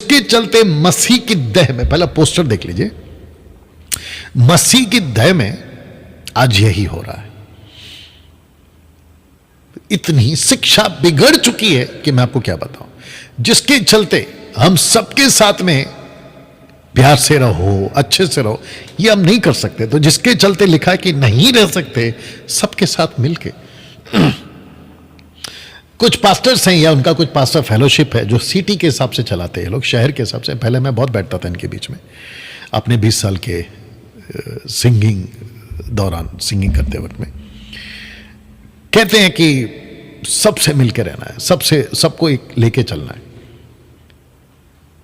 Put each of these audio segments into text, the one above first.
के चलते मसीह की देह में, पहला पोस्टर देख लीजिए, मसीह की देह में आज यही हो रहा है। इतनी शिक्षा बिगड़ चुकी है कि मैं आपको क्या बताऊं, जिसके चलते हम सबके साथ में प्यार से रहो, अच्छे से रहो, ये हम नहीं कर सकते। तो जिसके चलते लिखा है कि नहीं रह सकते सबके साथ मिलके। कुछ पास्टर्स हैं या उनका कुछ पास्टर फेलोशिप है जो सिटी के हिसाब से चलाते हैं लोग, शहर के हिसाब से। पहले मैं बहुत बैठता था इनके बीच में अपने 20 साल के सिंगिंग दौरान, सिंगिंग करते वक्त में। कहते हैं कि सबसे मिलकर रहना है, सबसे, सबको एक लेके चलना है।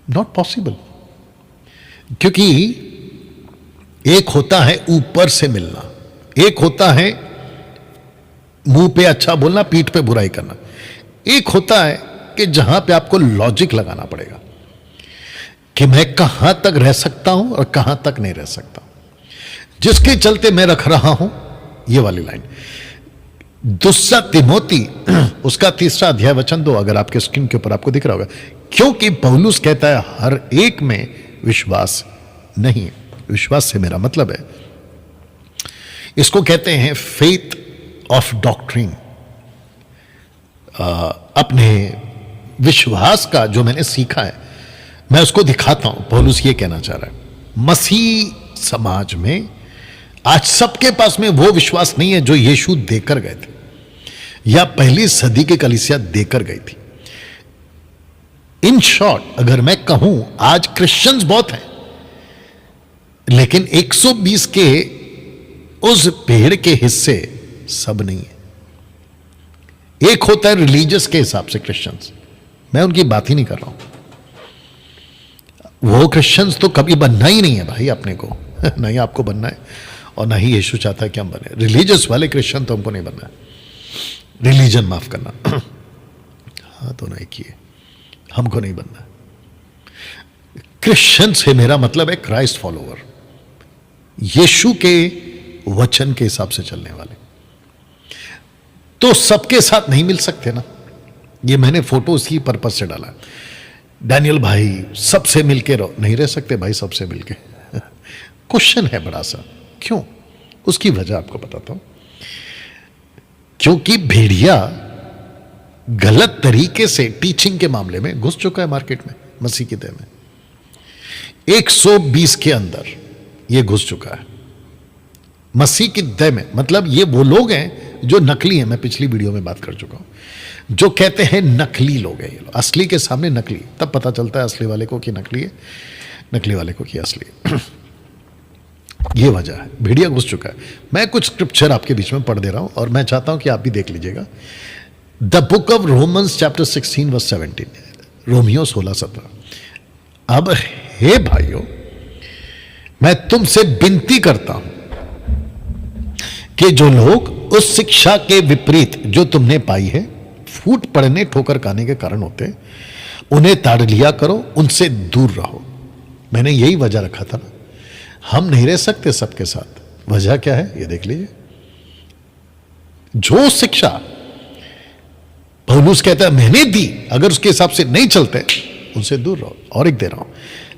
नॉट पॉसिबल, क्योंकि एक होता है ऊपर से मिलना, एक होता है मुंह पे अच्छा बोलना, पीठ पे बुराई करना, एक होता है कि जहां पे आपको लॉजिक लगाना पड़ेगा कि मैं कहां तक रह सकता हूं और कहां तक नहीं रह सकता। जिसके चलते मैं रख रहा हूं ये वाली लाइन, दूसरा तिमोती उसका 3 अध्याय वचन 2, अगर आपके स्क्रीन के ऊपर आपको दिख रहा होगा। क्योंकि पौलुस कहता है हर एक में विश्वास नहीं है। विश्वास से मेरा मतलब है, इसको कहते हैं फेथ ऑफ डॉक्ट्रिन। अपने विश्वास का जो मैंने सीखा है मैं उसको दिखाता हूं। पौलुस ये कहना चाह रहा है, मसीह समाज में आज सबके पास में वो विश्वास नहीं है जो यीशु देकर गए थे या पहली सदी के कलीसिया देकर गई थी। इन शॉर्ट अगर मैं कहूं, आज क्रिश्चियंस बहुत हैं, लेकिन 120 के उस पेड़ के हिस्से सब नहीं है। एक होता है रिलीजियस के हिसाब से क्रिश्चियंस, मैं उनकी बात ही नहीं कर रहा हूं। वो क्रिश्चियंस तो कभी बनना ही नहीं है भाई अपने को नहीं आपको बनना है, और ना ही यीशु चाहता है कि हम बने। रिलीजियस वाले क्रिश्चियन तो हमको नहीं बनना है। रिलीजन माफ करना हाँ तो नहीं किए, हमको नहीं बनना है। क्रिश्चियन से मेरा मतलब है क्राइस्ट फॉलोवर, यीशु के वचन के हिसाब से चलने वाले। तो सबके साथ नहीं मिल सकते ना, ये मैंने फोटो इसी पर्पज से डाला। डैनियल भाई सबसे मिलके रहो, नहीं रह सकते भाई सबसे मिलके क्वेश्चन है बड़ा सा, क्यों? उसकी वजह आपको बताता हूं। क्योंकि भेड़िया गलत तरीके से टीचिंग के मामले में घुस चुका है मार्केट में, मसीह की देह में 120 के अंदर ये घुस चुका है मसीह की देह में। मतलब ये वो लोग हैं जो नकली हैं, मैं पिछली वीडियो में बात कर चुका हूं, जो कहते हैं नकली लोग हैं ये लोग। असली के सामने नकली, तब पता चलता है असली वाले को कि नकली है, नकली वाले को कि असली है। ये वजह है, भेड़िया घुस चुका है। मैं कुछ स्क्रिप्चर आपके बीच में पढ़ दे रहा हूं और मैं चाहता हूं कि आप भी देख लीजिएगा। The book of Romans chapter 16 verse 17, Romans 16-17। अब हे भाइयों, मैं तुमसे विनती करता हूं कि जो लोग उस शिक्षा के विपरीत जो तुमने पाई है, फूट पड़ने ठोकर खाने के कारण होते हैं, उन्हें ताड़ लिया करो, उनसे दूर रहो। मैंने यही वजह रखा था ना, हम नहीं रह सकते सबके साथ। वजह क्या है ये देख लीजिए। जो शिक्षा पौलुस कहता है मैंने दी, अगर उसके हिसाब से नहीं चलते उनसे दूर रहो। और एक दे रहा हूं,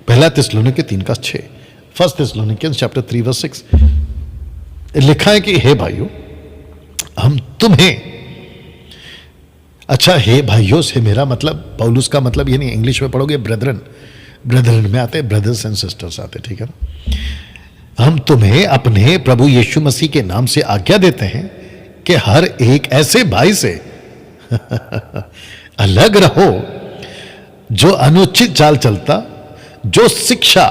पहला थिस्सलुनीके 3:6, फर्स्ट थिस्सलुनीकियंस चैप्टर 3 वर्स 6 लिखा है कि हे भाइयों हम तुम्हें, अच्छा हे भाइयों से मेरा मतलब, पौलुस का मतलब ये नहीं, इंग्लिश में पढ़ोगे ब्रदरन, ब्रदरन में आते ब्रदर्स एंड सिस्टर्स आते, ठीक है ना। हम तुम्हें अपने प्रभु यीशु मसीह के नाम से आज्ञा देते हैं कि हर एक ऐसे भाई से अलग रहो जो अनुचित चाल चलता, जो शिक्षा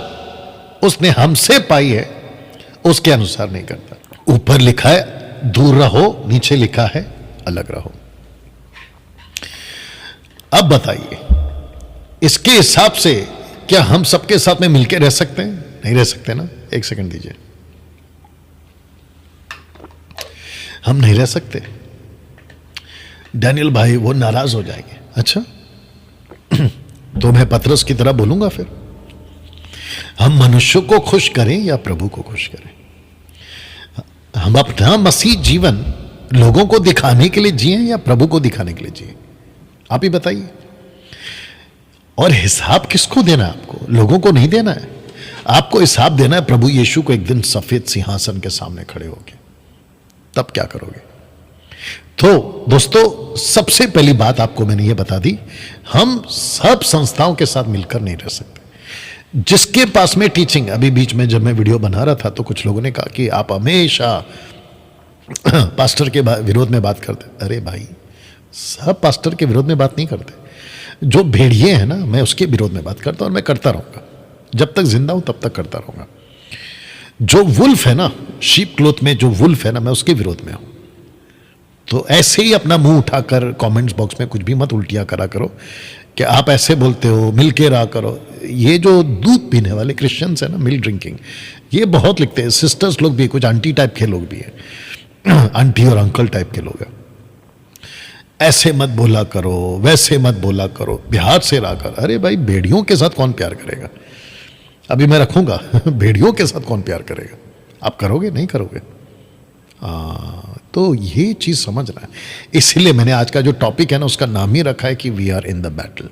उसने हमसे पाई है उसके अनुसार नहीं करता। ऊपर लिखा है दूर रहो, नीचे लिखा है अलग रहो। अब बताइए इसके हिसाब से क्या हम सबके साथ में मिलकर रह सकते हैं? नहीं रह सकते ना। एक सेकंड दीजिए, हम नहीं रह सकते। डैनियल भाई वो नाराज हो जाएंगे। अच्छा तो मैं पतरस की तरह बोलूंगा फिर, हम मनुष्य को खुश करें या प्रभु को खुश करें? हम अपना मसीह जीवन लोगों को दिखाने के लिए जिए या प्रभु को दिखाने के लिए जिए? आप ही बताइए। और हिसाब किसको देना है? आपको, लोगों को नहीं देना है। आपको हिसाब देना है प्रभु यीशु को एक दिन सफेद सिंहासन के सामने खड़े होके। तब क्या करोगे? तो दोस्तों, सबसे पहली बात आपको मैंने ये बता दी, हम सब संस्थाओं के साथ मिलकर नहीं रह सकते। जिसके पास में टीचिंग, अभी बीच में जब मैं वीडियो बना रहा था तो कुछ लोगों ने कहा कि आप हमेशा पास्टर के विरोध में बात करते। अरे भाई, सब पास्टर के विरोध में बात नहीं करते। जो भेड़िए हैं ना, मैं उसके विरोध में बात करता हूं और मैं करता रहूंगा। जब तक जिंदा हूं तब तक करता रहूंगा। जो वुल्फ है ना, शीप क्लोथ में जो वुल्फ है ना, मैं उसके विरोध में हूं। तो ऐसे ही अपना मुंह उठाकर कमेंट्स बॉक्स में कुछ भी मत उल्टियां करा करो कि आप ऐसे बोलते हो, मिल के रहा करो। ये जो दूध पीने वाले क्रिश्चियंस है ना, मिल्क ड्रिंकिंग, ये बहुत लिखते हैं। सिस्टर्स लोग भी, कुछ आंटी टाइप के लोग भी हैं, आंटी और अंकल टाइप के लोग हैं। ऐसे मत बोला करो, वैसे मत बोला करो, बिहार से रहा कर। अरे भाई, भेड़ियों के साथ कौन प्यार करेगा? अभी मैं रखूंगा भेड़ियों के साथ कौन प्यार करेगा? आप करोगे? नहीं करोगे। तो ये चीज समझना है। इसलिए मैंने आज का जो टॉपिक है ना, उसका नाम ही रखा है कि we are in the battle.